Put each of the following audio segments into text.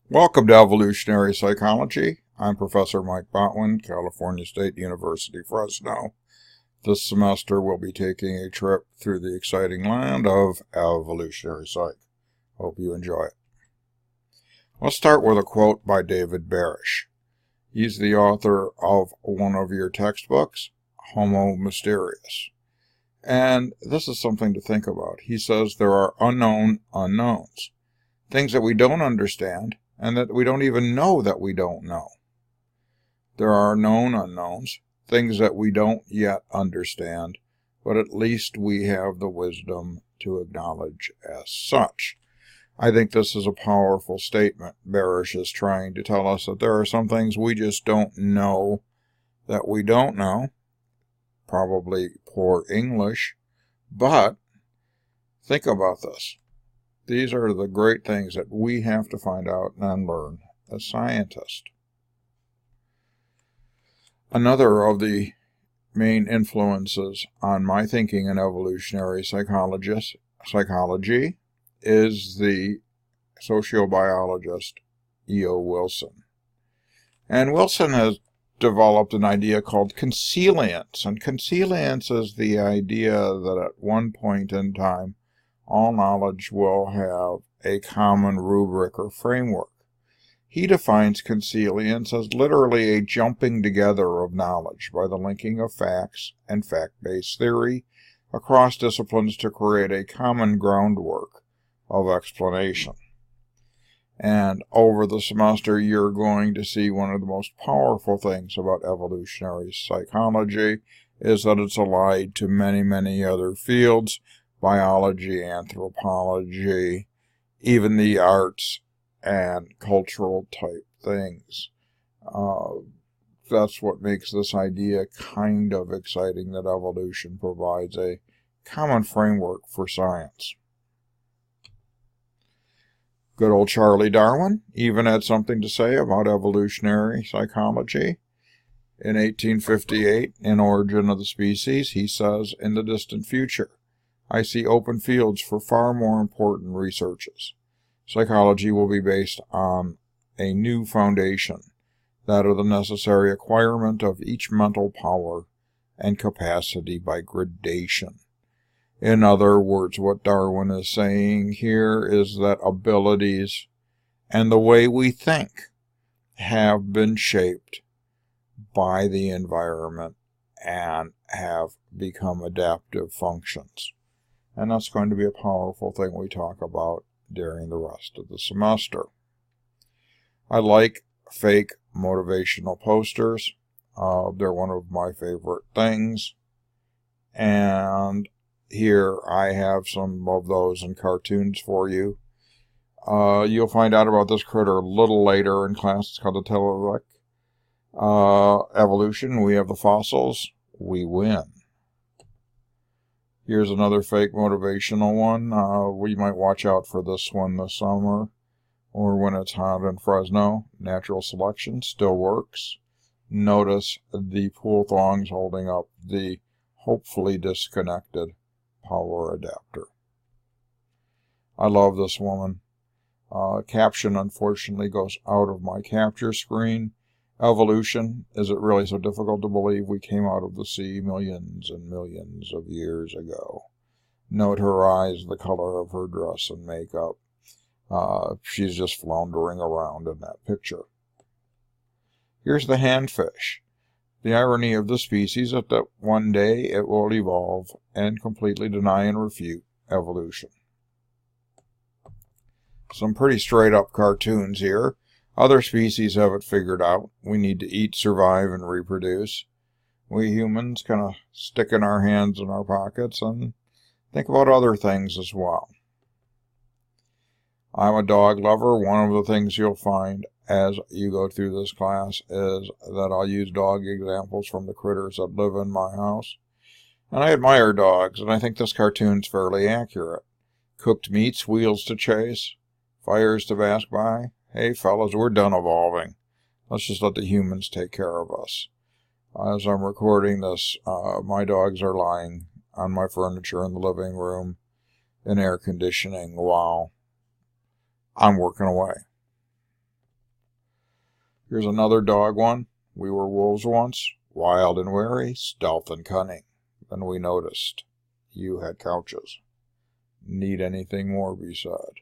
Welcome to Evolutionary Psychology. I'm Professor Mike Botwin, California State University Fresno. This semester we'll be taking a trip through the exciting land of evolutionary psych. Hope you enjoy it. Let's start with a quote by David Barish. He's the author of one of your textbooks, Homo Mysterious. And this is something to think about. He says there are unknown unknowns, things that we don't understand, and that we don't even know that we don't know. There are known unknowns, things that we don't yet understand, but at least we have the wisdom to acknowledge as such. I think this is a powerful statement. Barish is trying to tell us that there are some things we just don't know that we don't know. Probably poor English, but think about this. These are the great things that we have to find out and learn as scientists. Another of the main influences on my thinking in evolutionary psychology is the sociobiologist E.O. Wilson. And Wilson has developed an idea called consilience. And consilience is the idea that at one point in time, all knowledge will have a common rubric or framework. He defines consilience as literally a jumping together of knowledge by the linking of facts and fact-based theory across disciplines to create a common groundwork of explanation. And over the semester, you're going to see one of the most powerful things about evolutionary psychology is that it's allied to many, many other fields: biology, anthropology, even the arts and cultural type things. That's what makes this idea kind of exciting, that evolution provides a common framework for science. Good old Charlie Darwin even had something to say about evolutionary psychology. In 1858, in Origin of the Species, he says, "In the distant future, I see open fields for far more important researches. Psychology will be based on a new foundation, that of the necessary acquirement of each mental power and capacity by gradation." In other words, what Darwin is saying here is that abilities and the way we think have been shaped by the environment and have become adaptive functions. And that's going to be a powerful thing we talk about during the rest of the semester. I like fake motivational posters. They're one of my favorite things. And here I have some of those in cartoons for you. You'll find out about this critter a little later in class. It's called the Televec. Evolution, we have the fossils. We win. Here's another fake motivational one. We might watch out for this one this summer or when it's hot in Fresno. Natural selection still works. Notice the pool thongs holding up the hopefully disconnected power adapter. I love this woman. Caption unfortunately goes out of my capture screen. Evolution, is it really so difficult to believe we came out of the sea millions and millions of years ago? Note her eyes, the color of her dress and makeup. She's just floundering around in that picture. Here's the handfish. The irony of the species is that one day it will evolve and completely deny and refute evolution. Some pretty straight up cartoons here. Other species have it figured out. We need to eat, survive, and reproduce. We humans kind of stick in our hands in our pockets and think about other things as well. I'm a dog lover. One of the things you'll find as you go through this class is that I'll use dog examples from the critters that live in my house. And I admire dogs, and I think this cartoon's fairly accurate. Cooked meats, wheels to chase, fires to bask by. Hey fellas, we're done evolving. Let's just let the humans take care of us. As I'm recording this, my dogs are lying on my furniture in the living room in air conditioning while I'm working away. Here's another dog one. We were wolves once, wild and wary, stealth and cunning. Then we noticed you had couches. Need anything more be said?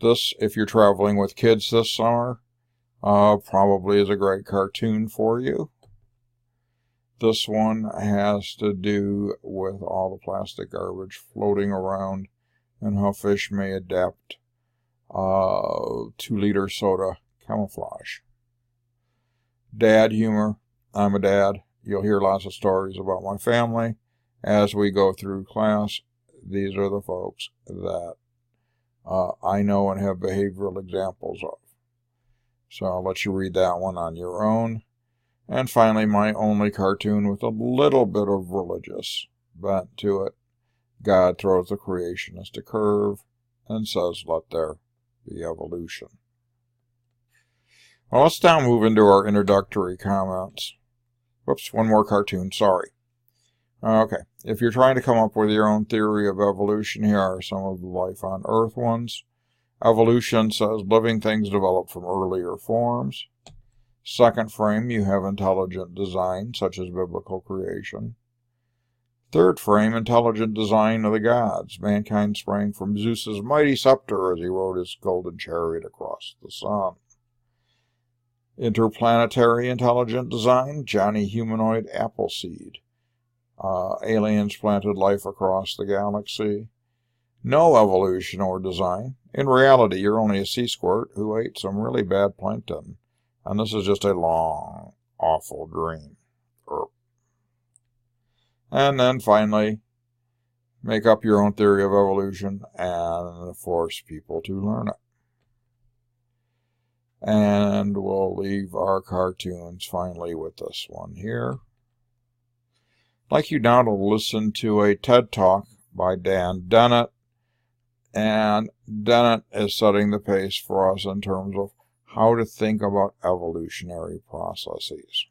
This, if you're traveling with kids this summer, probably is a great cartoon for you. This one has to do with all the plastic garbage floating around and how fish may adapt 2-liter soda camouflage. Dad humor. I'm a dad. You'll hear lots of stories about my family as we go through class. These are the folks that I know and have behavioral examples of. So I'll let you read that one on your own. And finally, my only cartoon with a little bit of religious bent to it. God throws the creationist a curve and says, let there be evolution. Well, let's now move into our introductory comments. Whoops, one more cartoon, sorry. Okay, if you're trying to come up with your own theory of evolution, here are some of the life on Earth ones. Evolution says living things develop from earlier forms. Second frame, you have intelligent design, such as biblical creation. Third frame, intelligent design of the gods. Mankind sprang from Zeus's mighty scepter as he rode his golden chariot across the sun. Interplanetary intelligent design, Johnny Humanoid Appleseed. Aliens planted life across the galaxy. No evolution or design. In reality, you're only a sea squirt who ate some really bad plankton. And this is just a long, awful dream. And then finally, make up your own theory of evolution and force people to learn it. And we'll leave our cartoons finally with this one here. I'd like you now to listen to a TED Talk by Dan Dennett. And Dennett is setting the pace for us in terms of how to think about evolutionary processes.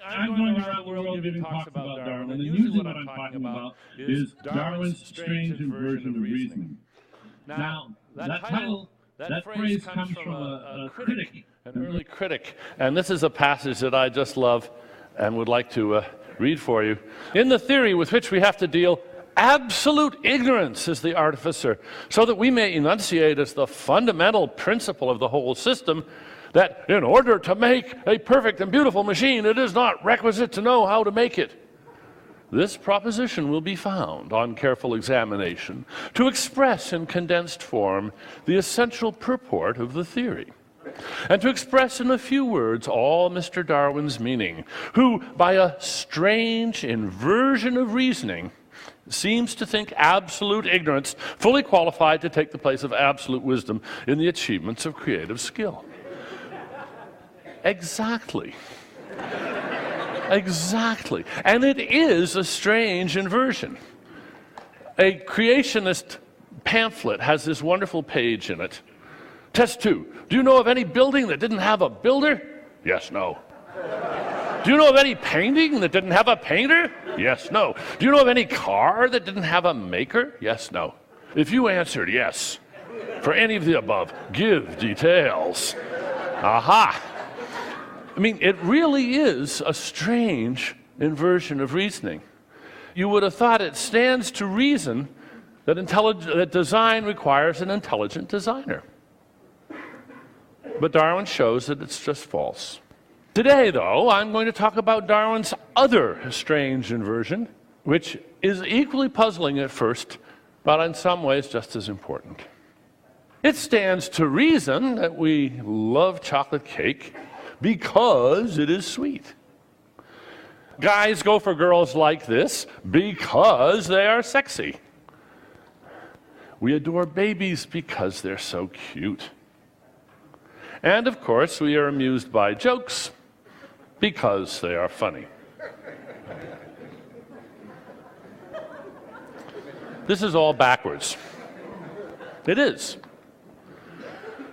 I'm going around the world giving talks about Darwin, and usually what I'm talking about is Darwin's strange inversion of reasoning. Now, that title, that phrase comes from a critic, an early critic, and this is a passage that I just love and would like to read for you. In the theory with which we have to deal, absolute ignorance is the artificer, so that we may enunciate as the fundamental principle of the whole system that in order to make a perfect and beautiful machine, it is not requisite to know how to make it. This proposition will be found, on careful examination, to express in condensed form the essential purport of the theory, and to express in a few words all Mr. Darwin's meaning, who, by a strange inversion of reasoning, seems to think absolute ignorance fully qualified to take the place of absolute wisdom in the achievements of creative skill. Exactly. Exactly. And it is a strange inversion. A creationist pamphlet has this wonderful page in it. Test 2. Do you know of any building that didn't have a builder? Yes, no. Do you know of any painting that didn't have a painter? Yes, no. Do you know of any car that didn't have a maker? Yes, no. If you answered yes for any of the above, give details. Aha! I mean, it really is a strange inversion of reasoning. You would have thought it stands to reason that that design requires an intelligent designer. But Darwin shows that it's just false. Today, though, I'm going to talk about Darwin's other strange inversion, which is equally puzzling at first, but in some ways just as important. It stands to reason that we love chocolate cake because it is sweet. Guys go for girls like this because they are sexy. We adore babies because they're so cute. And of course, we are amused by jokes because they are funny. This is all backwards. It is.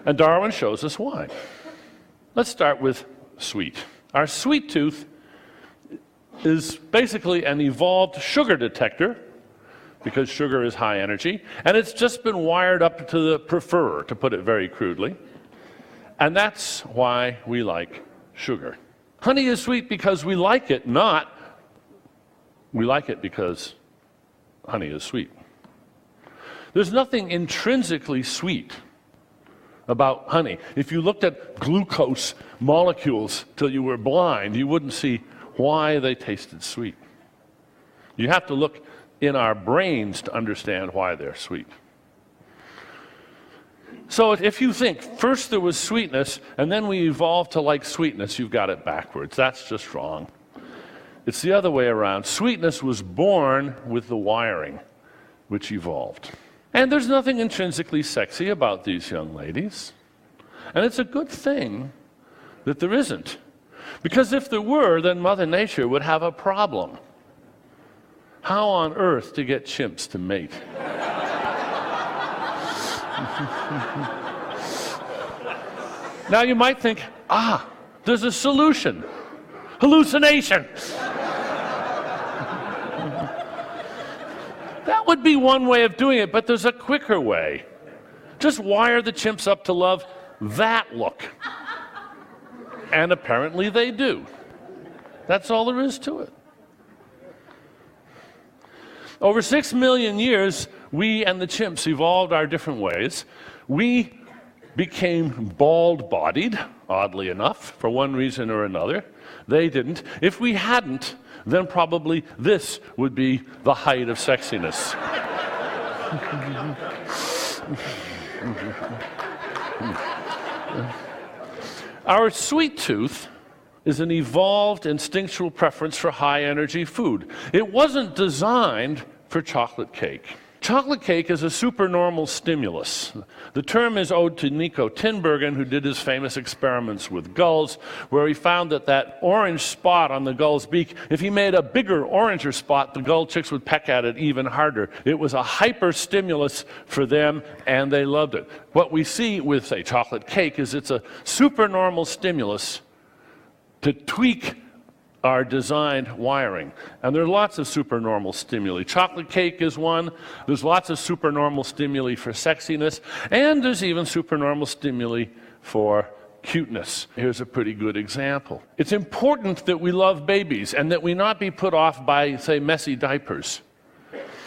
And Darwin shows us why. Let's start with sweet. Our sweet tooth is basically an evolved sugar detector, because sugar is high energy, and it's just been wired up to the preferrer, to put it very crudely. And that's why we like sugar. Honey is sweet because we like it, not we like it because honey is sweet. There's nothing intrinsically sweet about honey. If you looked at glucose molecules till you were blind, you wouldn't see why they tasted sweet. You have to look in our brains to understand why they're sweet. So if you think first there was sweetness and then we evolved to like sweetness, you've got it backwards. That's just wrong. It's the other way around. Sweetness was born with the wiring, which evolved. And there's nothing intrinsically sexy about these young ladies. And it's a good thing that there isn't. Because if there were, then Mother Nature would have a problem. How on earth to get chimps to mate? Now you might think, there's a solution. Hallucination. That would be one way of doing it, but there's a quicker way. Just wire the chimps up to love that look. And apparently they do. That's all there is to it. Over 6 million years, we and the chimps evolved our different ways. We became bald-bodied, oddly enough, for one reason or another. They didn't. If we hadn't, then probably this would be the height of sexiness. Our sweet tooth is an evolved instinctual preference for high-energy food. It wasn't designed for chocolate cake. Chocolate cake is a supernormal stimulus. The term is owed to Nico Tinbergen, who did his famous experiments with gulls, where he found that orange spot on the gull's beak, if he made a bigger, oranger spot, the gull chicks would peck at it even harder. It was a hyper-stimulus for them, and they loved it. What we see with, say, chocolate cake is it's a supernormal stimulus to tweak our designed wiring. And there are lots of supernormal stimuli. Chocolate cake is one. There's lots of supernormal stimuli for sexiness. And there's even supernormal stimuli for cuteness. Here's a pretty good example. It's important that we love babies and that we not be put off by, say, messy diapers.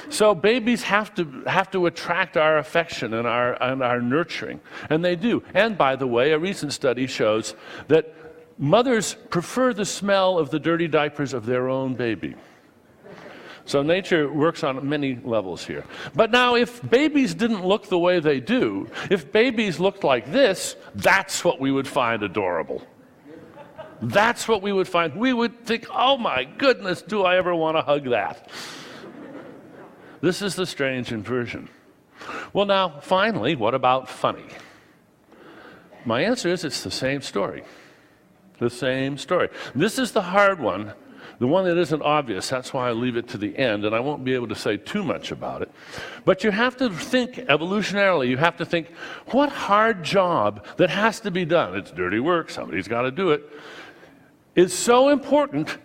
So babies have to attract our affection and our nurturing. And they do. And by the way, a recent study shows that mothers prefer the smell of the dirty diapers of their own baby. So nature works on many levels here. But now, if babies didn't look the way they do, if babies looked like this, that's what we would find adorable. That's what we would find. We would think, oh my goodness, do I ever want to hug that? This is the strange inversion. Well now, finally, what about funny? My answer is it's the same story. The same story. This is the hard one, the one that isn't obvious. That's why I leave it to the end, and I won't be able to say too much about it. But you have to think evolutionarily. You have to think, what hard job that has to be done, it's dirty work, somebody's got to do it, is so important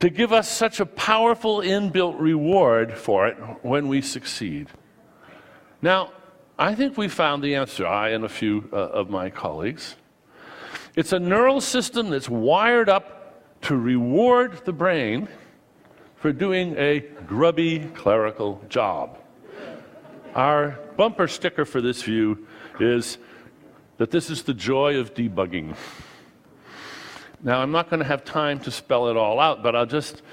to give us such a powerful inbuilt reward for it when we succeed. Now, I think we found the answer, I and a few of my colleagues. It's a neural system that's wired up to reward the brain for doing a grubby clerical job. Our bumper sticker for this view is that this is the joy of debugging. Now, I'm not going to have time to spell it all out, but I'll just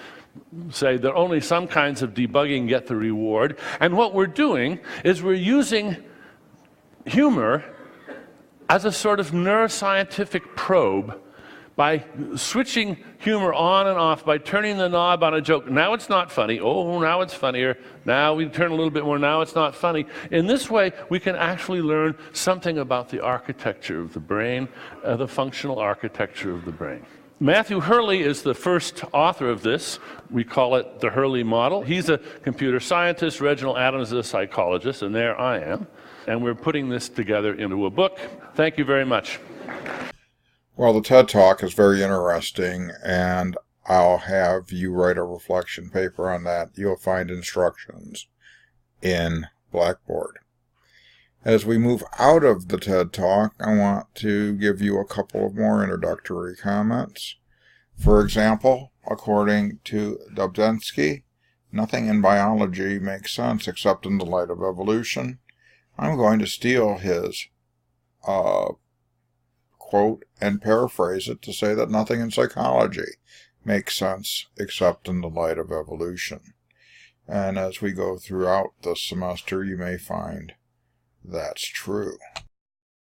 say that only some kinds of debugging get the reward. And what we're doing is we're using humor as a sort of neuroscientific probe by switching humor on and off, by turning the knob on a joke. Now it's not funny. Oh, now it's funnier. Now we turn a little bit more. Now it's not funny. In this way, we can actually learn something about the architecture of the brain, the functional architecture of the brain. Matthew Hurley is the first author of this. We call it the Hurley model. He's a computer scientist. Reginald Adams is a psychologist, and there I am. And we're putting this together into a book. Thank you very much. Well, the TED Talk is very interesting, and I'll have you write a reflection paper on that. You'll find instructions in Blackboard. As we move out of the TED Talk, I want to give you a couple of more introductory comments. For example, according to Dobzhansky, nothing in biology makes sense except in the light of evolution. I'm going to steal his quote and paraphrase it to say that nothing in psychology makes sense except in the light of evolution. And as we go throughout the semester, you may find that's true.